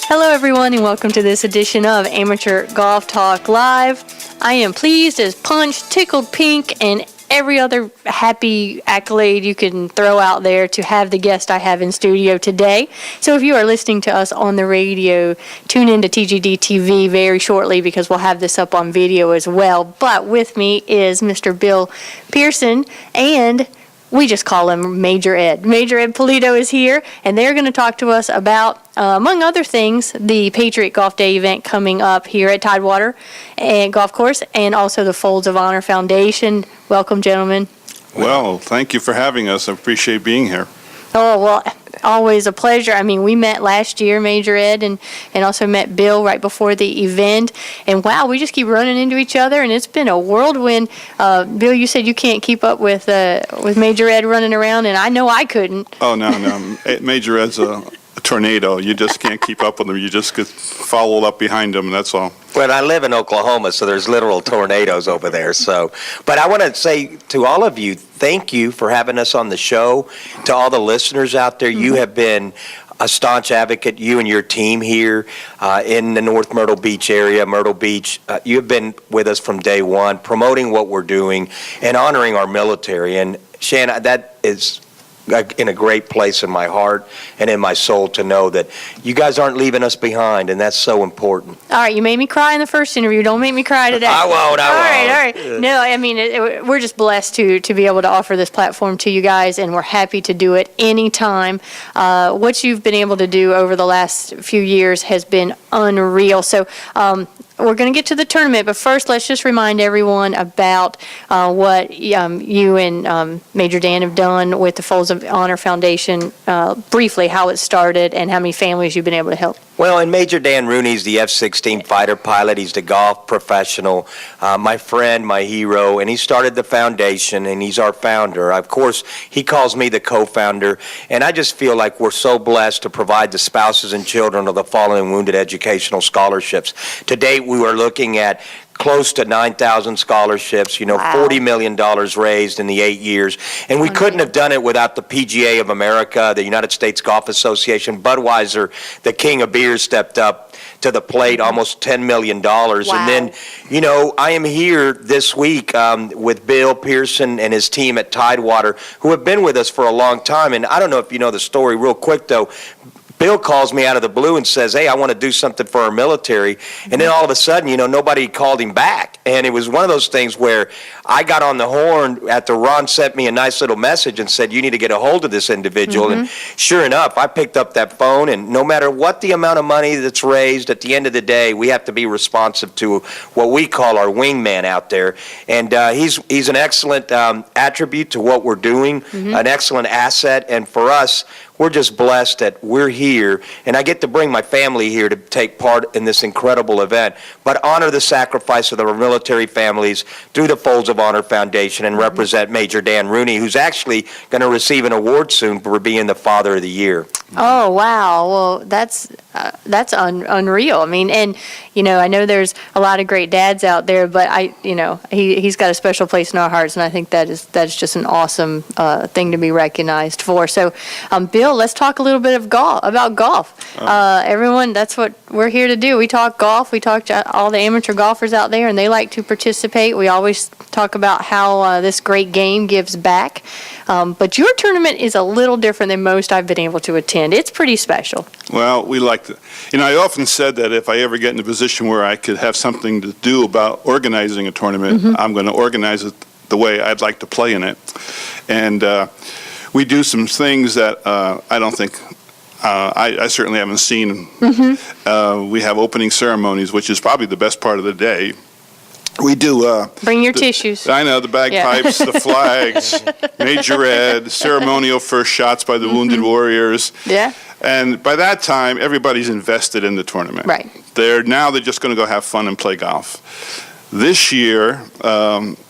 Hello, everyone, and welcome to this edition of Amateur Golf Talk Live. I am pleased as punch, tickled pink, and every other happy accolade you can throw out there to have the guest I have in studio today. So if you are listening to us on the radio, tune in to TGD TV very shortly because we'll have this up on video as well. But with me is Mr. Bill Pearson, and we just call him Major Ed. Major Ed Polito is here, and they're going to talk to us about, among other things, the Patriot Golf Day event coming up here at Tidewater and Golf Course, and also the Folds of Honor Foundation. Welcome, gentlemen. Well, thank you for having us. I appreciate being here. Oh, well, always a pleasure. I mean, we met last year, Major Ed, and also met Bill right before the event. And wow, we just keep running into each other, and it's been a whirlwind. Bill, you said you can't keep up with Major Ed running around, and I know I couldn't. Oh, no. Major Ed's a tornado. You just can't keep up with him. You just get followed up behind him, and that's all. Well, I live in Oklahoma, so there's literal tornadoes over there. But I want to say to all of you, thank you for having us on the show. To all the listeners out there, you have been a staunch advocate, you and your team here in the North Myrtle Beach area, Myrtle Beach. You've been with us from day one, promoting what we're doing and honoring our military. And Shannon, that is in a great place in my heart and in my soul to know that you guys aren't leaving us behind, and that's so important. All right, you made me cry in the first interview. Don't make me cry today. I won't. All right. No, I mean, we're just blessed to be able to offer this platform to you guys, and we're happy to do it anytime. What you've been able to do over the last few years has been unreal. So we're going to get to the tournament, but first let's just remind everyone about what you and Major Dan have done with the Folds of Honor Foundation, briefly how it started and how many families you've been able to help. Well, and Major Dan Rooney's the F-16 fighter pilot. He's the golf professional, my friend, my hero, and he started the foundation, and he's our founder. Of course, he calls me the co-founder, and I just feel like we're so blessed to provide the spouses and children of the fallen and wounded educational scholarships. To date, we were looking at close to 9,000 scholarships, Wow. $40 million raised in the 8 years. And we couldn't have done it without the PGA of America, the United States Golf Association. Budweiser, the king of beers, stepped up to the plate, almost $10 million. Wow. And then, I am here this week with Bill Pearson and his team at Tidewater, who have been with us for a long time. And I don't know if you know the story real quick, though. Bill calls me out of the blue and says, hey, I want to do something for our military. And then all of a sudden, nobody called him back. And it was one of those things where I got on the horn after Ron sent me a nice little message and said, you need to get a hold of this individual. And sure enough, I picked up that phone, and no matter what the amount of money that's raised, at the end of the day, we have to be responsive to what we call our wingman out there. And he's an excellent attribute to what we're doing, an excellent asset. And for us, we're just blessed that we're here, and I get to bring my family here to take part in this incredible event, but honor the sacrifice of our military families through the Folds of Honor Foundation and represent Major Dan Rooney, who's actually going to receive an award soon for being the Father of the Year. Oh, wow. Well, that's unreal. I mean, and, I know there's a lot of great dads out there, but he's got a special place in our hearts, and I think that is just an awesome thing to be recognized for. So, Bill, let's talk a little bit about golf. Everyone, that's what we're here to do. We talk golf. We talk to all the amateur golfers out there, and they like to participate. We always talk about how this great game gives back. But your tournament is a little different than most I've been able to attend. It's pretty special. Well, we like to, I often said that if I ever get in a position where I could have something to do about organizing a tournament, I'm going to organize it the way I'd like to play in it. And we do some things that I don't think, I certainly haven't seen. We have opening ceremonies, which is probably the best part of the day. We do. Bring your tissues. I know, the bagpipes, the flags, Major Ed, ceremonial first shots by the Wounded Warriors. Yeah. And by that time, everybody's invested in the tournament. Right. They're just going to go have fun and play golf. This year,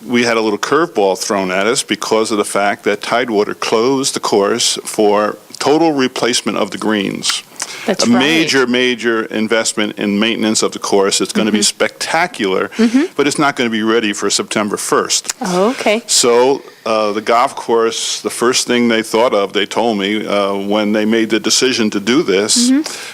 we had a little curveball thrown at us because of the fact that Tidewater closed the course for total replacement of the greens. That's a right. major investment in maintenance of the course. It's going to be spectacular, but it's not going to be ready for September 1st. Oh, okay. So the golf course, the first thing they thought of, they told me, when they made the decision to do this,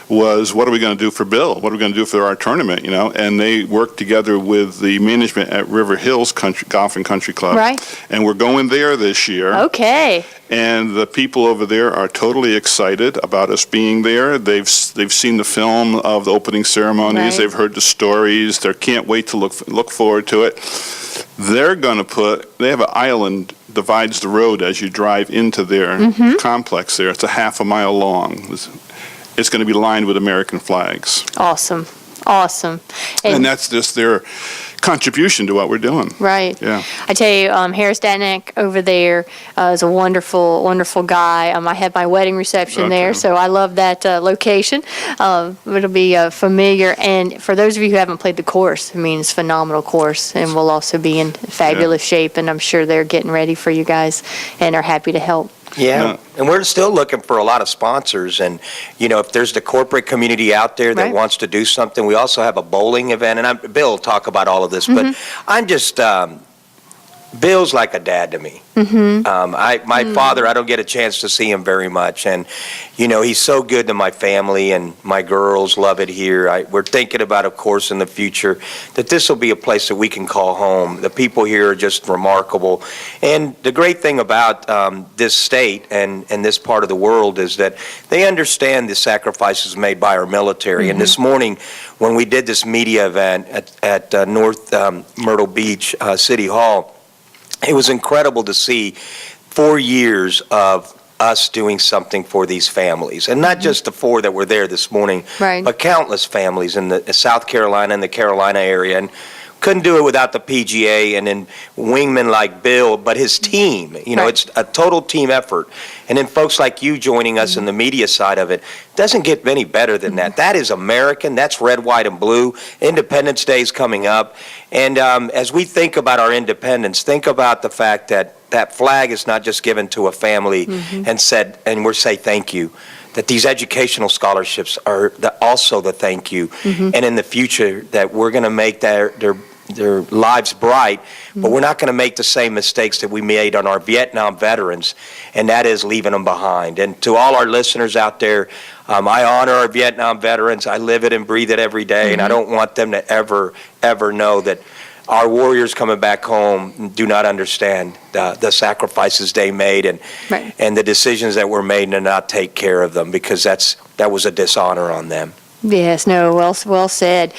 was what are we going to do for Bill? What are we going to do for our tournament? And they worked together with the management at River Hills Golf and Country Club. Right. And we're going there this year. Okay. And the people over there are totally excited about us being there. They've seen the film of the opening ceremonies. Right. They've heard the stories. They can't wait to look forward to it. They're going to they have an island divides the road as you drive into their complex there. It's a half a mile long. It's going to be lined with American flags. Awesome. Awesome. And that's just their contribution to what we're doing. Right. Yeah. I tell you, Harris Danek over there is a wonderful, wonderful guy. I had my wedding reception there, so I love that location. It'll be familiar. And for those of you who haven't played the course, it's a phenomenal course, and we'll also be in fabulous shape, and I'm sure they're getting ready for you guys and are happy to help. Yeah, and we're still looking for a lot of sponsors, and if there's the corporate community out there that wants to do something, we also have a bowling event, and Bill will talk about all of this, but I'm just, Bill's like a dad to me. My father, I don't get a chance to see him very much, and he's so good to my family, and my girls love it here. We're thinking about, of course, in the future that this will be a place that we can call home. The people here are just remarkable, and the great thing about this state and this part of the world is that they understand the sacrifices made by our military. And this morning, when we did this media event at North Myrtle Beach City Hall, it was incredible to see 4 years of us doing something for these families. And not just the 4 that were there this morning, but countless families in the South Carolina and the Carolina area. And couldn't do it without the PGA and then wingmen like Bill, but his team. It's a total team effort. And then folks like you joining us in the media side of it doesn't get any better than that. That is American. That's red, white, and blue. Independence Day is coming up. And as we think about our independence, think about the fact that that flag is not just given to a family and we're say thank you. That these educational scholarships are also the thank you. And in the future, that we're going to make their lives bright, but we're not going to make the same mistakes that we made on our Vietnam veterans, and that is leaving them behind. And to all our listeners out there, I honor our Vietnam veterans. I live it and breathe it every day, and I don't want them to ever know that our warriors coming back home do not understand the sacrifices they made and the decisions that were made to not take care of them, because that was a dishonor on them. Yes, no, well said.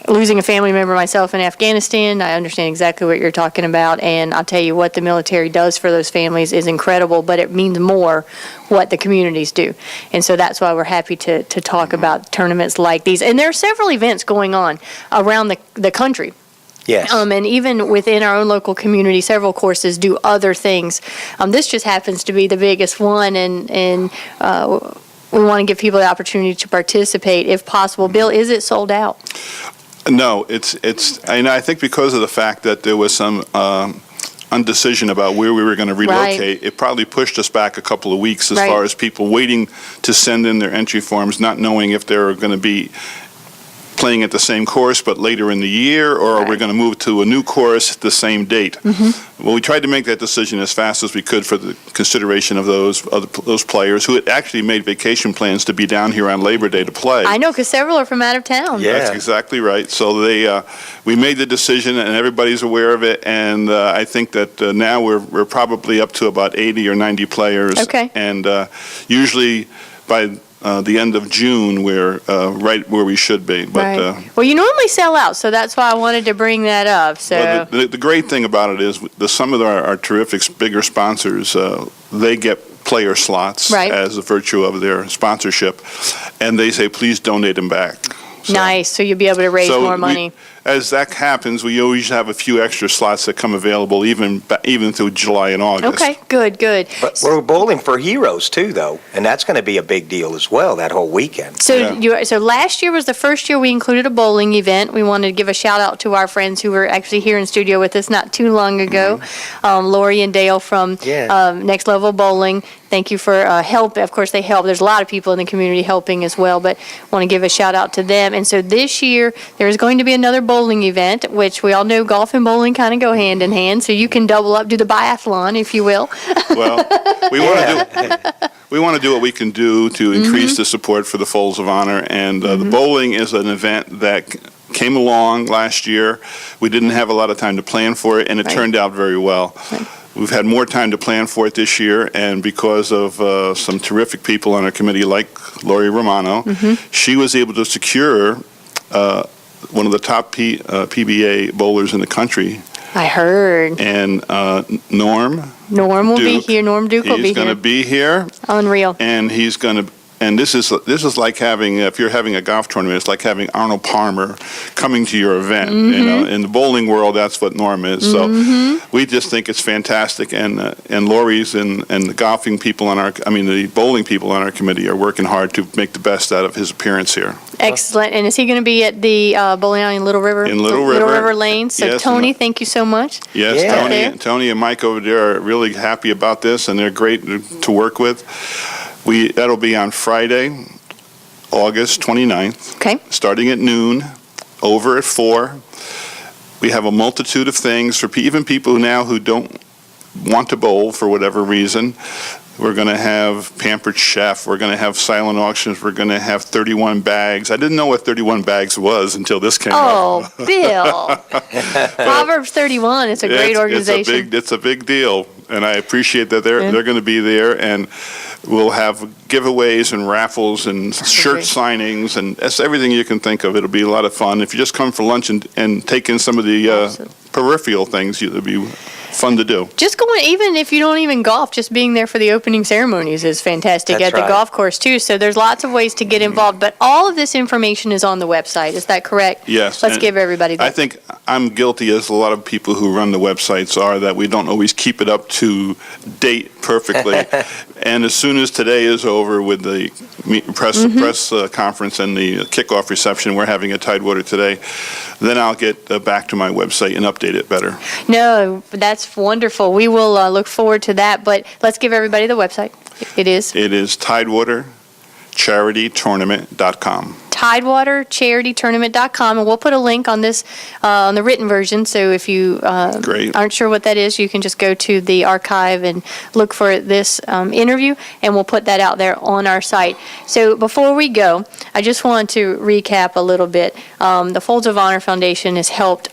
Losing a family member myself in Afghanistan, I understand exactly what you're talking about, and I'll tell you what the military does for those families is incredible, but it means more what the communities do. And so that's why we're happy to talk about tournaments like these. And there are several events going on around the country. Yes. And even within our own local community, several courses do other things. This just happens to be the biggest one, and we want to give people the opportunity to participate if possible. Bill, is it sold out? No, and I think because of the fact that there was some undecision about where we were going to relocate, it probably pushed us back a couple of weeks as far as people waiting to send in their entry forms, not knowing if they were going to be playing at the same course but later in the year, or are we going to move to a new course at the same date? Well, we tried to make that decision as fast as we could for the consideration of those players who had actually made vacation plans to be down here on Labor Day to play. I know, because several are from out of town. Yeah. That's exactly right. So we made the decision, and everybody's aware of it, and I think that now we're probably up to about 80 or 90 players. Okay. And usually by the end of June, we're right where we should be. But, well, you normally sell out, so that's why I wanted to bring that up. So well, the great thing about it is some of our terrific bigger sponsors, they get player slots as a virtue of their sponsorship, and they say, please donate them back. Nice, so you'll be able to raise more money. As that happens, we always have a few extra slots that come available even through July and August. Okay, good. But we're bowling for heroes too, though, and that's going to be a big deal as well that whole weekend. So so last year was the first year we included a bowling event. We wanted to give a shout out to our friends who were actually here in studio with us not too long ago, Lori and Dale from Next Level Bowling. Thank you for help. Of course, they help. There's a lot of people in the community helping as well, but want to give a shout out to them. And so this year, there's going to be another bowling event, which we all know golf and bowling kind of go hand in hand. So you can double up, do the biathlon, if you will. Well, we want to do what we can do to increase the support for the Folds of Honor. And the bowling is an event that came along last year. We didn't have a lot of time to plan for it, and it turned out very well. Right. We've had more time to plan for it this year, and because of some terrific people on our committee, like Lori Romano, she was able to secure one of the top PBA bowlers in the country. I heard. And Norm will be Duke, here. Norm Duke will be here. He's going to be here. Unreal. And he's going to. And this is like having, if you're having a golf tournament, it's like having Arnold Palmer coming to your event. You know, in the bowling world, that's what Norm is. So we just think it's fantastic. And Lori's and the golfing people the bowling people on our committee are working hard to make the best out of his appearance here. Excellent. And is he going to be at the bowling alley in Little River? In Little River Lane. So yes, Tony, thank you so much. Yes, Yeah. Tony and Mike over there are really happy about this, and they're great to work with. That'll be on Friday, August 29th. Okay. Starting at noon, over at 4. We have a multitude of things for even people who don't want to bowl for whatever reason. We're going to have Pampered Chef. We're going to have silent auctions. We're going to have 31 bags. I didn't know what 31 bags was until this came up. Oh, Bill. Proverbs 31. It's a great organization. It's a big deal, and I appreciate that they're going to be there, and we'll have giveaways and raffles and shirt signings, and that's everything you can think of. It'll be a lot of fun. If you just come for lunch and take in some of the peripheral things, it'll be fun to do. Just going, even if you don't even golf, just being there for the opening ceremonies is fantastic That's at the right. golf course too. So there's lots of ways to get involved, but all of this information is on the website. Is that correct? Yes. Let's and give everybody that. I think I'm guilty, as a lot of people who run the websites are, that we don't always keep it up to date perfectly. And as soon as today is over with the press conference and the kickoff reception we're having at Tidewater today, then I'll get back to my website and update it better. No, that's wonderful. We will look forward to that, but let's give everybody the website. It is TidewaterCharityTournament.com. TidewaterCharityTournament.com, and we'll put a link on this on the written version. So if you aren't sure what that is, you can just go to the archive and look for this interview, and we'll put that out there on our site. So before we go, I just want to recap a little bit. The Folds of Honor Foundation has helped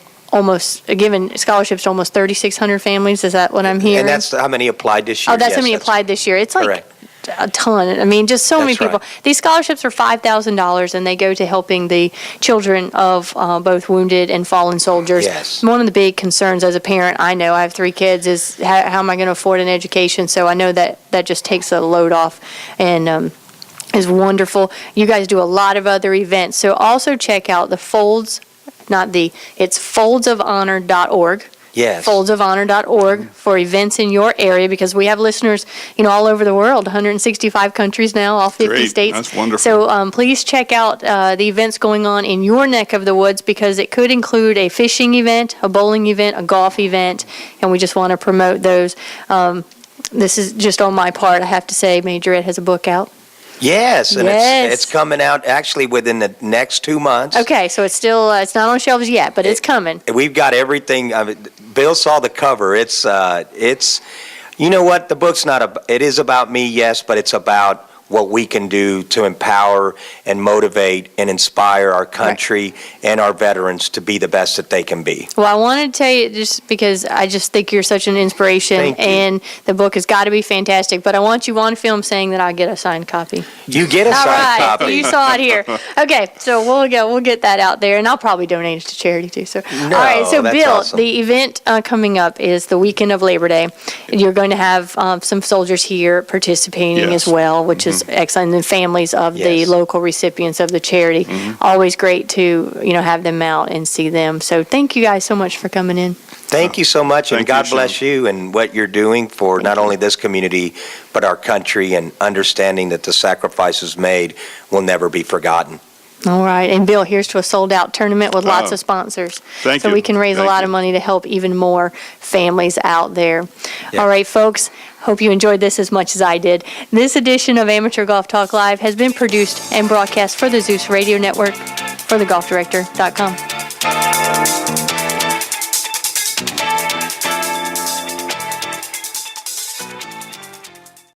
given scholarships to almost 3,600 families. Is that what I'm hearing? And that's how many applied this year? Oh, that's Yes, how many applied this year. It's like correct. a ton. I mean, just so many That's people. right. These scholarships are $5,000, and they go to helping the children of both wounded and fallen soldiers. Yes. One of the big concerns as a parent, I know, I have 3 kids, is how am I going to afford an education? So I know that just takes a load off, and is wonderful. You guys do a lot of other events. So also check out the Folds, it's foldsofhonor.org. Yes. foldsofhonor.org for events in your area, because we have listeners, all over the world, 165 countries now, all 50 Great. states. That's wonderful. So please check out the events going on in your neck of the woods, because it could include a fishing event, a bowling event, a golf event, and we just want to promote those. This is just on my part. I have to say, Major Ed has a book out. Yes, and Yes. it's coming out actually within the next 2 months. Okay, so it's still, it's not on shelves yet, but it's coming. We've got everything. Bill saw the cover. It's you know what? The book's it is about me, yes, but it's about what we can do to empower and motivate and inspire our country and our veterans to be the best that they can be. Well, I wanted to tell you, just because I just think you're such an inspiration, Thank you. and the book has got to be fantastic. But I want you on film saying that I get a signed copy. You get a All signed right, copy. you saw it here. Okay, so we'll get that out there, and I'll probably donate it to charity too. So, all right. So, that's Bill, awesome. the event coming up is the weekend of Labor Day. You're going to have some soldiers here participating Yes. as well, which is excellent. And families of the Yes. local recipients of the charity. Always great to have them out and see them. So, thank you guys so much for coming in. Thank you so much, and Thank you, God Sean. bless you and what you're doing for not only this community, but our country, and understanding that the sacrifices made will never be forgotten. All right. And Bill, here's to a sold-out tournament with lots Oh, of sponsors. thank so you. we can raise a Thank lot you. of money to help even more families out there. Yeah. All right, folks. Hope you enjoyed this as much as I did. This edition of Amateur Golf Talk Live has been produced and broadcast for the Zeus Radio Network for thegolfdirector.com.